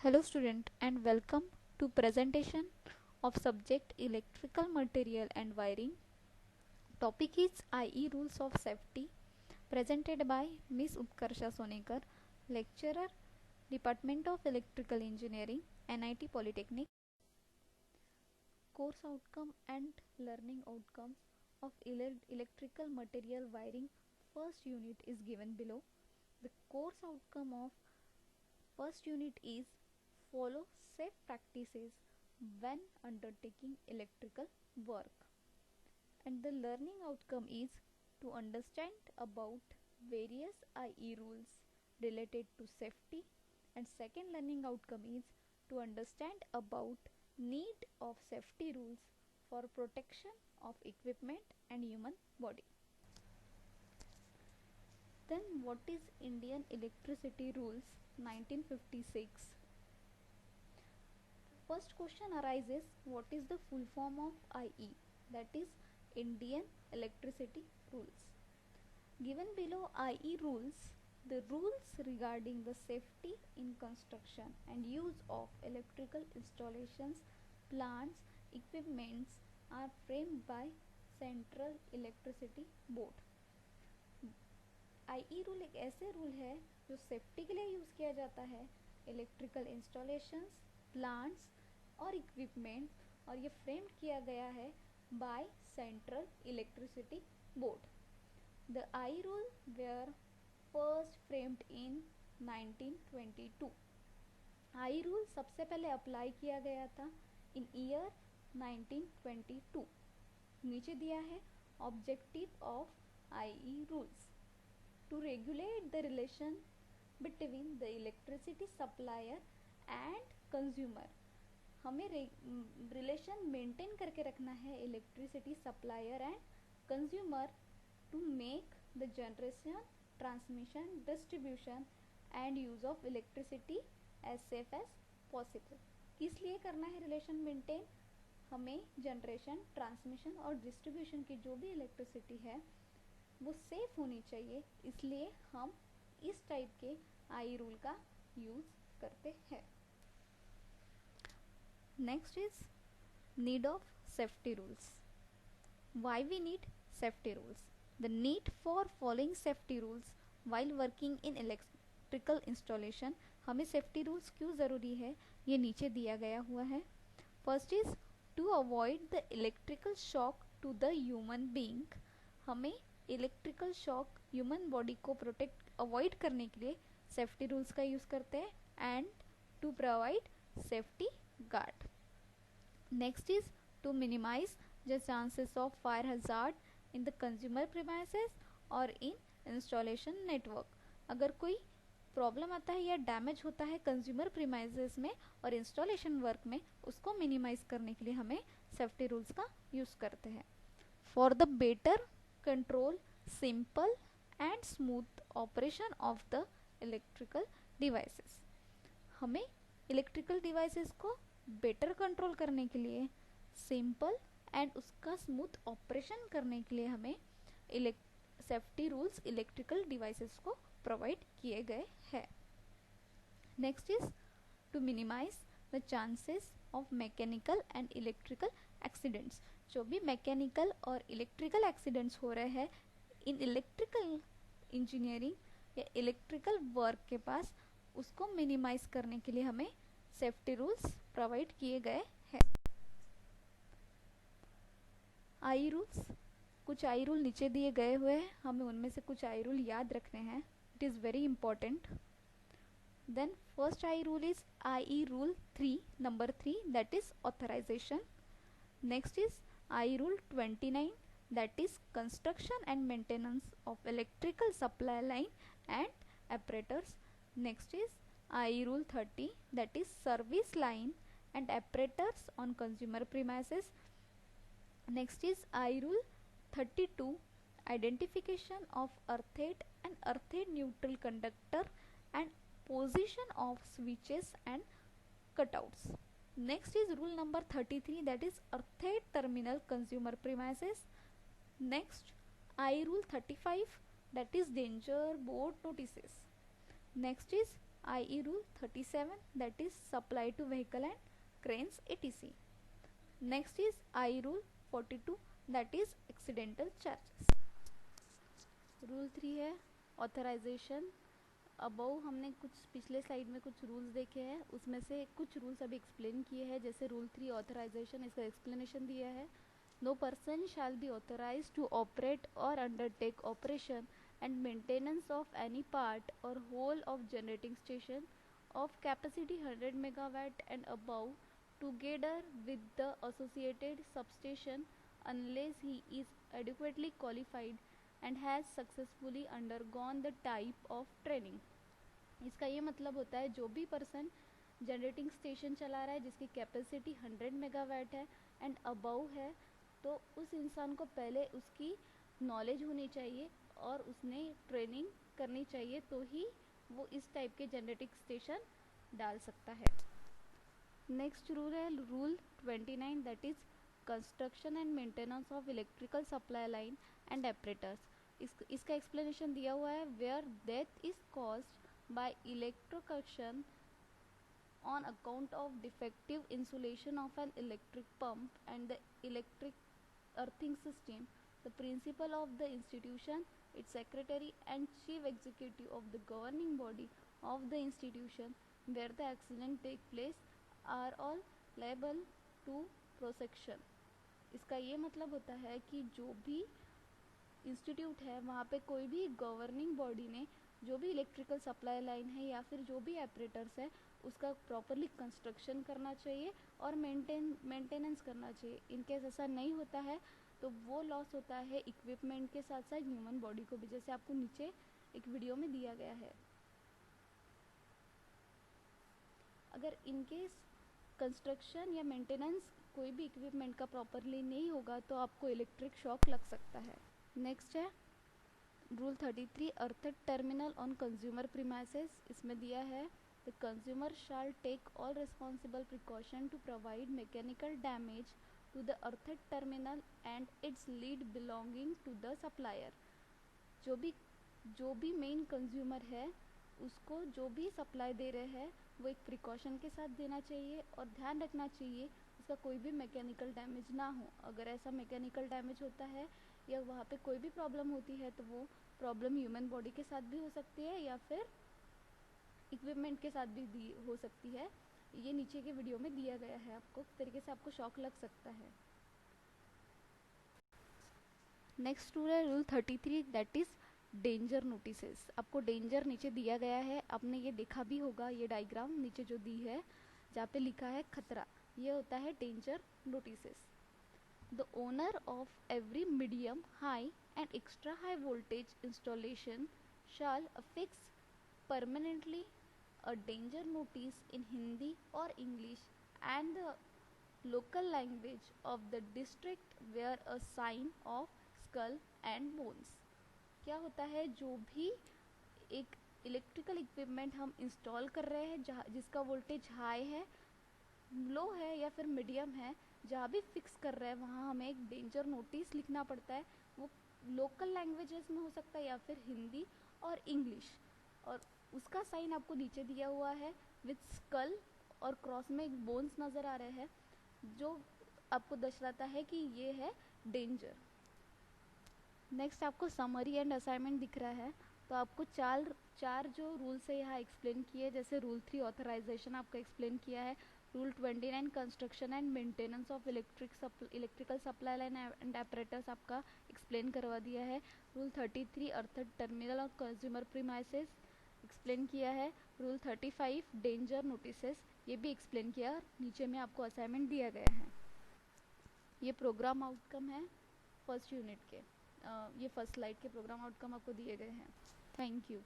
Hello student and welcome to presentation of subject electrical material and wiring. Topic is IE rules of safety presented by Miss Utkarsha Sonekar, lecturer, Department of Electrical Engineering, NIT Polytechnic. Course outcome and learning outcomes of electrical material wiring first unit is given below. The course outcome of first unit is follow safe practices when undertaking electrical work, and the learning outcome is to understand about various IE rules related to safety, and second learning outcome is to understand about need of safety rules for protection of equipment and human body. Then what is Indian Electricity Rules 1956? First question arises, what is the full form of IE, that is Indian Electricity Rules. Given below IE rules, the rules regarding the safety in construction and use of electrical installations, plants, equipments are framed by Central Electricity Board. IE rule एक ऐसे rule है जो safety के लिए use किया जाता है electrical installations, plants और इक्विपमेंट, और ये फ्रेम किया गया है by central electricity board. The I rule were first framed in 1922. I rule सबसे पहले अप्लाई किया गया था इन ईयर 1922. नीचे दिया है objective of I rules to regulate the relation between the electricity supplier and consumer. हमें रिलेशन मेंटेन करके रखना है electricity supplier and consumer to make the generation, transmission, distribution and use of electricity as safe as possible. किस लिए करना है relation maintain? हमें generation, transmission और डिस्ट्रीब्यूशन की जो भी इलेक्ट्रिसिटी है वो सेफ होनी चाहिए, इसलिए हम इस टाइप के आई रूल का यूज करते हैं. Next is need of safety rules. Why we need safety rules? The need for following safety rules while working in electrical installation. हमें सेफ्टी रूल्स क्यों ज़रूरी है ये नीचे दिया गया हुआ है. First is to avoid the electrical shock to the human being. हमें इलेक्ट्रिकल शॉक ह्यूमन बॉडी को प्रोटेक्ट अवॉइड करने के लिए सेफ्टी रूल्स का यूज़ करते हैं and to provide safety guard. Next is to minimise the chances of fire hazard in the consumer premises और in installation network. अगर कोई प्रॉब्लम आता है या डैमेज होता है कंज्यूमर प्रीमाइसेस में और इंस्टॉलेशन वर्क में, उसको मिनिमाइज करने के लिए हमें सेफ्टी रूल्स का यूज़ करते हैं. For the better control simple and smooth operation of the electrical devices. हमें इलेक्ट्रिकल डिवाइसेस को बेटर कंट्रोल करने के लिए, सिंपल एंड उसका स्मूथ ऑपरेशन करने के लिए हमें सेफ्टी रूल्स इलेक्ट्रिकल डिवाइसेस को प्रोवाइड किए गए हैं. Next is to minimise the chances of mechanical and electrical accidents. जो भी मैकेनिकल और इलेक्ट्रिकल एक्सीडेंट्स हो रहे हैं इन इलेक्ट्रिकल इंजीनियरिंग या इलेक्ट्रिकल वर्क के पास, उसको मिनिमाइज करने के लिए हमें सेफ्टी रूल्स प्रोवाइड किए गए हैं. आई रूल्स, कुछ आई रूल नीचे दिए गए हुए हैं, हमें उनमें से कुछ आई रूल याद रखने हैं. It is very important. Then first I rule is IE रूल 3, number 3, that is authorisation. Next is I rule 29, that is construction and maintenance of electrical supply line and apparatus. Next is I rule 30, that is service line and apparatus on consumer premises. Next is I rule 32, identification of earthate and earthate neutral conductor and position of switches and cutouts. Next is rule number 33, that is earthate terminal consumer premises. Next I rule 35, that is danger board notices. Next is IE rule 37, that is supply to vehicle and cranes etc. Next is IE rule 42, that is accidental charges. Rule 3 है authorisation. Above हमने कुछ पिछले slide में कुछ rules देखे हैं, उसमें से कुछ रूल्स अभी एक्सप्लेन किए हैं। जैसे रूल 3 ऑथराइजेशन, इसका एक्सप्लेनेशन दिया है। No person shall be authorise to operate और undertake operation and maintenance of any part और whole of generating station of capacity 100 megawatt and above together with the associated substation unless he is adequately qualified and has successfully undergone the type of training। इसका ये मतलब होता है जो भी person generating station चला रहा है जिसकी कैपेसिटी 100 मेगावाट है एंड अबव है, तो उस इंसान को पहले उसकी नॉलेज होनी चाहिए और उसने ट्रेनिंग करनी चाहिए, तो ही वो इस टाइप के जनरेटिंग स्टेशन डाल सकता है। नेक्स्ट रूल है rule 29, that is construction and maintenance of electrical supply line and operators. इसका एक्सप्लेनेशन दिया हुआ है। Where death is caused by electrocution on account of defective insulation of an electric pump and the electric earthing system, the principal of the institution, its secretary and chief executive of the governing body of the institution where the accident take place are all liable to prosecution। इसका ये मतलब होता है कि जो भी institute है वहाँ पे कोई भी गवर्निंग बॉडी ने जो भी इलेक्ट्रिकल सप्लाई लाइन है या फिर जो भी ऑपरेटर्स है उसका प्रॉपरली कंस्ट्रक्शन करना चाहिए और मेंटेनेंस करना चाहिए। इनकेस ऐसा नहीं होता है तो वो लॉस होता है इक्विपमेंट के साथ साथ ह्यूमन बॉडी को भी, जैसे आपको नीचे एक वीडियो में दिया गया है। अगर इनकेस कंस्ट्रक्शन या मेंटेनेंस कोई भी इक्विपमेंट का प्रॉपरली नहीं होगा तो आपको इलेक्ट्रिक शॉक लग सकता है। नेक्स्ट है rule 33, earthed terminal on consumer premises. इसमें दिया है the consumer shall take all responsible precaution to provide mechanical damage to the earthed terminal and its lead belonging to the supplier। जो भी main consumer है उसको जो भी सप्लाई दे रहे हैं वो एक प्रिकॉशन के साथ देना चाहिए और ध्यान रखना चाहिए उसका कोई भी मैकेनिकल डैमेज ना हो। अगर ऐसा मैकेनिकल डैमेज होता है या वहाँ पे कोई भी प्रॉब्लम होती है तो वो प्रॉब्लम ह्यूमन बॉडी के साथ भी हो सकती है या फिर इक्विपमेंट के साथ भी हो सकती है। ये नीचे के वीडियो में दिया गया है, आपको इस तरीके से आपको शॉक लग सकता है। नेक्स्ट रूल है rule 33, that is danger notices. आपको डेंजर नीचे दिया गया है, आपने ये देखा भी होगा, ये डायग्राम नीचे जो दी है जहाँ पे लिखा है खतरा, ये होता है danger notices. The owner of every medium high and extra high voltage installation shall affix permanently a danger notice in Hindi or English and the local language of the district where a sign of skull and bones। क्या होता है, जो भी एक electrical equipment हम install कर रहे हैं जिसका वोल्टेज हाई है, लो है या फिर मीडियम है, जहाँ भी फिक्स कर रहे हैं वहाँ हमें एक डेंजर नोटिस लिखना पड़ता है। वो लोकल लैंग्वेजेस में हो सकता है या फिर हिंदी और इंग्लिश, और उसका साइन आपको नीचे दिया हुआ है विथ स्कल और क्रॉस में एक बोन्स नज़र आ रहे हैं जो आपको दर्शाता है कि ये है डेंजर। नेक्स्ट आपको समरी एंड असाइनमेंट दिख रहा है, तो आपको चार जो रूल्स है यहाँ एक्सप्लेन किए। जैसे रूल 3 ऑथराइजेशन आपका एक्सप्लेन किया है, rule 29 construction and maintenance of electrical supply line and operators आपका एक्सप्लेन करवा दिया है, रूल 33 अर्थड टर्मिनल और कंज्यूमर प्रीमाइसेस एक्सप्लेन किया है, रूल 35 डेंजर नोटिसेस ये भी एक्सप्लेन किया, नीचे में आपको असाइनमेंट दिया गया है। ये प्रोग्राम आउटकम है फर्स्ट यूनिट के, ये फर्स्ट स्लाइड के प्रोग्राम आउटकम आपको दिए गए हैं। Thank you.